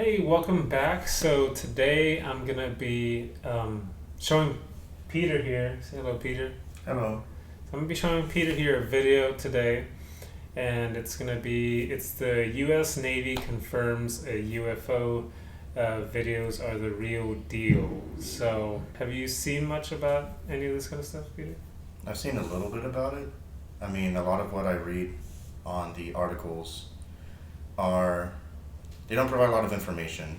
Hey, welcome back. So today I'm gonna be showing Peter here. Say hello, Peter. Hello. So I'm gonna be showing Peter here a video today, and it's the U.S. Navy confirms a UFO videos are the real deal. So have you seen much about any of this kind of stuff, Peter? I've seen a little bit about it. I mean, a lot of what I read on the articles they don't provide a lot of information.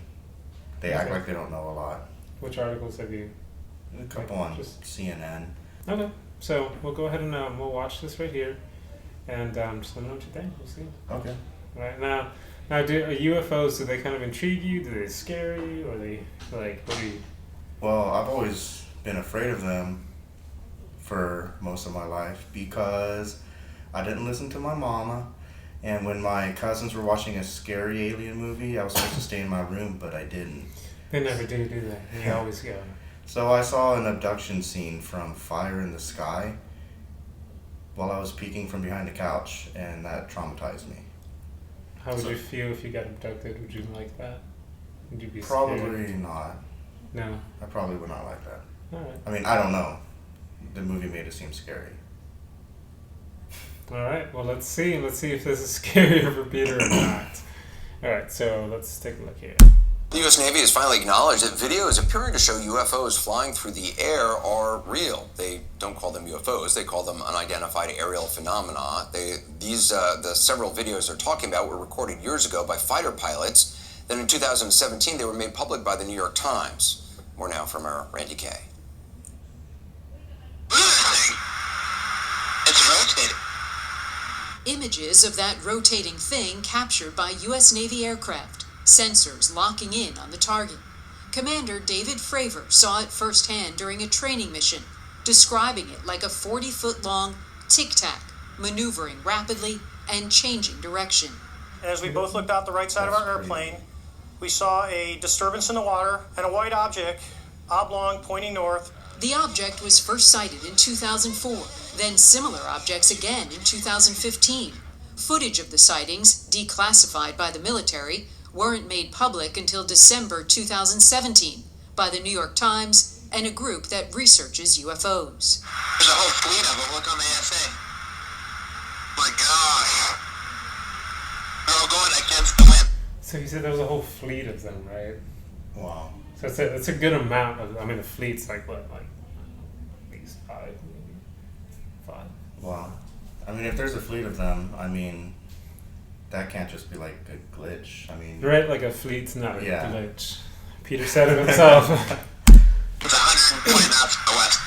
They act Okay. like they don't know a lot. Which articles have you? A couple on CNN. Okay, so we'll go ahead and we'll watch this right here, and just let me know what you think. We'll see. Okay. Right now, do UFOs? Do they kind of intrigue you? Do they scare you? Or they like what do you? Well, I've always been afraid of them for most of my life because I didn't listen to my mama. And when my cousins were watching a scary alien movie, I was supposed to stay in my room, but I didn't. They never do that. They always go. So I saw an abduction scene from Fire in the Sky while I was peeking from behind the couch, and that traumatized me. How would you feel if you got abducted? Would you like that? Would you be Probably scared? not. No. I probably would not like that. All right. I mean, I don't know. The movie made it seem scary. All right. Well, let's see. Let's see if this is scarier for Peter or not. All right. So let's take a look here. The U.S. Navy has finally acknowledged that videos appearing to show UFOs flying through the air are real. They don't call them UFOs; they call them unidentified aerial phenomena. The several videos they're talking about were recorded years ago by fighter pilots. Then in 2017, they were made public by the New York Times. More now from our Randy Kay. It's rotating. Images of that rotating thing captured by U.S. Navy aircraft, sensors locking in on the target. Commander David Fravor saw it firsthand during a training mission, describing it like a 40-foot-long tic-tac, maneuvering rapidly and changing direction. And as we both looked out the right side of our airplane, we saw a disturbance in the water and a white object, oblong, pointing north. The object was first sighted in 2004, then similar objects again in 2015. Footage of the sightings, declassified by the military, weren't made public until December 2017 by the New York Times and a group that researches UFOs. There's a whole fleet of them. Look on the ASA. My gosh. They're all going against the wind. So you said there was a whole fleet of them, right? Wow. So it's a good amount of. I mean, a fleet's like what, like at least five, maybe five. Wow. I mean, if there's a fleet of them, I mean, that can't just be like a glitch. I mean, Right, like a fleet's not a Yeah. glitch. Peter said it himself. It's 120 knots to the west.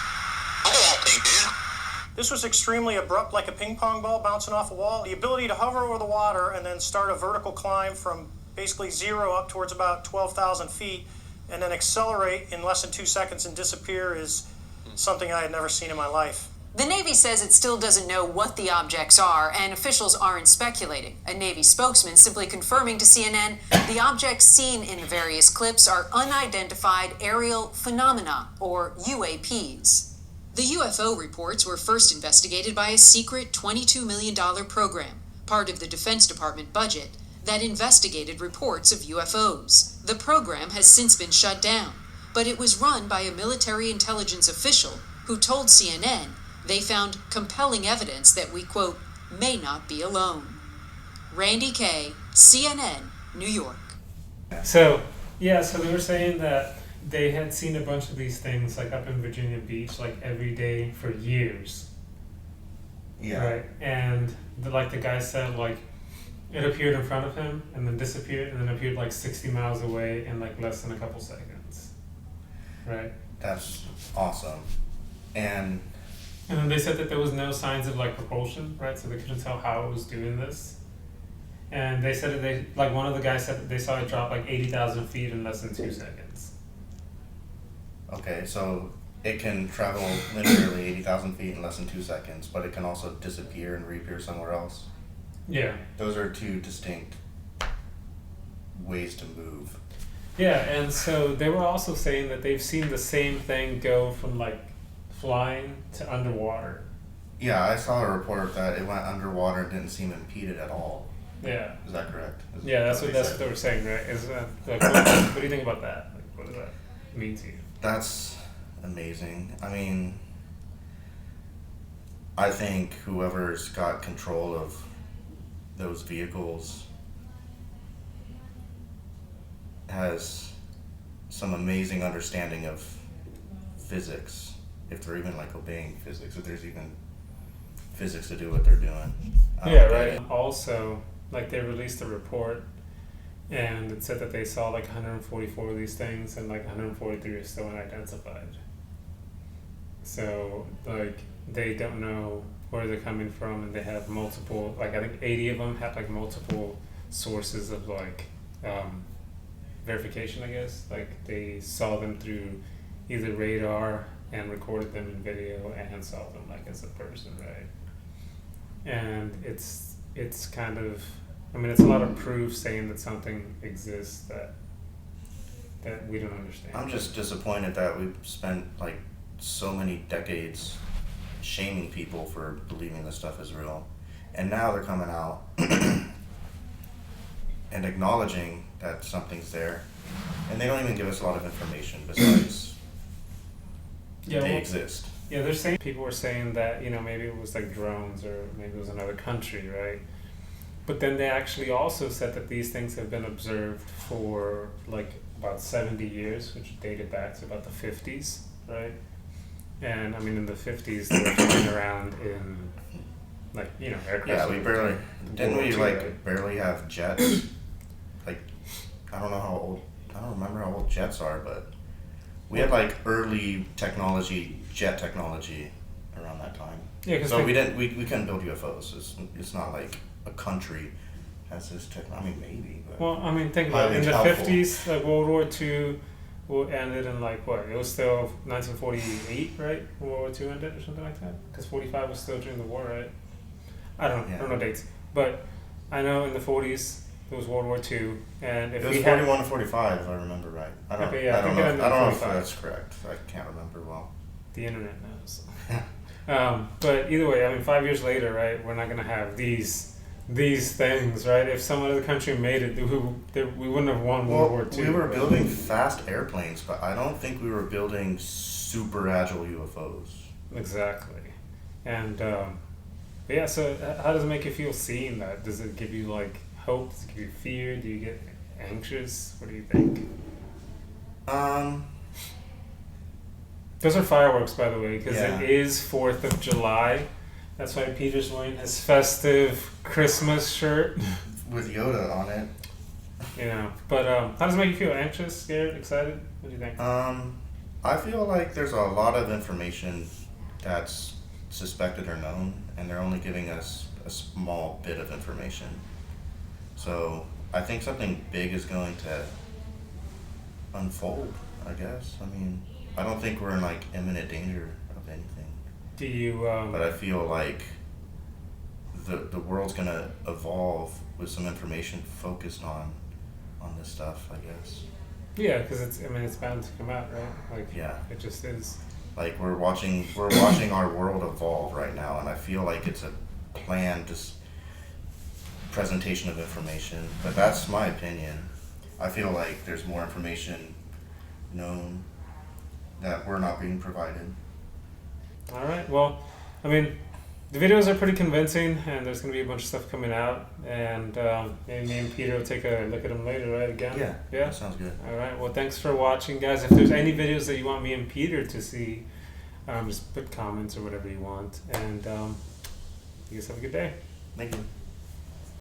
Oh, thing, dude. This was extremely abrupt, like a ping pong ball bouncing off a wall. The ability to hover over the water and then start a vertical climb from basically zero up towards about 12,000 feet and then accelerate in less than 2 seconds and disappear is something I had never seen in my life. The Navy says it still doesn't know what the objects are, and officials aren't speculating. A Navy spokesman simply confirming to CNN the objects seen in the various clips are unidentified aerial phenomena, or UAPs. The UFO reports were first investigated by a secret $22 million program, part of the Defense Department budget, that investigated reports of UFOs. The program has since been shut down, but it was run by a military intelligence official who told CNN they found compelling evidence that we, quote, may not be alone. Randy Kay, CNN, New York. So they were saying that they had seen a bunch of these things like up in Virginia Beach, like every day for years. yeah. Right, and the guy said, like it appeared in front of him and then disappeared and then appeared like 60 miles away in like less than a couple seconds. Right. That's awesome. And And then they said that there was no signs of like propulsion, right? So they couldn't tell how it was doing this. And they said that one of the guys said that they saw it drop like 80,000 feet in less than 2 seconds. okay, so it can travel linearly 80,000 feet in less than 2 seconds, but it can also disappear and reappear somewhere else. Yeah. Those are two distinct ways to move. Yeah, and so they were also saying that they've seen the same thing go from like flying to underwater. Yeah, I saw a report that it went underwater and didn't seem impeded at all. Yeah. Is that correct? Yeah, that's What what they that's said. what they were saying, right? Is like, what do you think about that? Like, what does that mean to you? That's amazing. I mean, I think whoever's got control of those vehicles has some amazing understanding of physics, if they're even like obeying physics, if there's even physics to do what they're doing. I don't Yeah, get right. it. Also, like they released a report, and it said that they saw like 144 of these things, and like 143 are still unidentified. So like they don't know where they're coming from, and they have multiple. Like I think 80 of them have like multiple sources of like verification. I guess like they saw them through either radar and recorded them in video and saw them like as a person, right? And it's kind of, I mean, it's a lot of proof saying that something exists that we don't understand. I'm just disappointed that we've spent like so many decades shaming people for believing this stuff is real, and now they're coming out and acknowledging that something's there, and they don't even give us a lot of information besides Yeah, they well, exist. yeah, they're saying, people were saying that, you know, maybe it was like drones or maybe it was another country, right? But then they actually also said that these things have been observed for like about 70 years, which dated back to about the 50s, right? And I mean, in the 50s, they were flying around in like, you know, aircraft. Yeah, we barely didn't we World like War II, right? barely have jets. Like I don't know how old, I don't remember how old jets are, but we had like early technology, jet technology around that time. Yeah, because So we couldn't build UFOs. It's not like a country has this technology. I mean, maybe, but Well, I mean, think about it. In highly the doubtful. 50s, like World War II ended in like what? It was still 1948, right? When World War II ended or something like that? Because 45 was still during the war, right? I don't know. I don't know dates. But I know in the 40s, it was World War II. And if It was we had 41 to 45, if I remember right. I don't. Okay, yeah, I I don't think it know. ended I don't know if 45. that's correct. I can't remember well. the internet knows. But either way, I mean, 5 years later, right? We're not gonna have these things, right? If some other country made it, we wouldn't have won World War II. We were right? building fast airplanes, but I don't think we were building super agile UFOs. Exactly. And but yeah, so how does it make you feel seeing that? Does it give you like hope? Does it give you fear? Do you get anxious? What do you think? Those are fireworks, by the way, because Yeah. it is 4th of July. That's why Peter's wearing his festive Christmas shirt. With Yoda on it. You know, but how does it make you feel? Anxious, scared, excited? What do you think? I feel like there's a lot of information that's suspected or known, and they're only giving us a small bit of information. So I think something big is going to unfold, I guess. I mean, I don't think we're in like imminent danger of anything, Do you? but I feel like the world's gonna evolve with some information focused on this stuff, I guess. Yeah, because it's bound to come out, right? Like, Yeah. it just is. Like we're watching our world evolve right now, and I feel like it's a planned just presentation of information. But that's my opinion. I feel like there's more information known that we're not being provided. All right. Well, I mean, the videos are pretty convincing, and there's going to be a bunch of stuff coming out, and maybe me and Peter will take a look at them later, right? Again. Yeah. Yeah. That sounds good. All right. Well, thanks for watching, guys. If there's any videos that you want me and Peter to see, just put comments or whatever you want, and you guys have a good day. Thank you.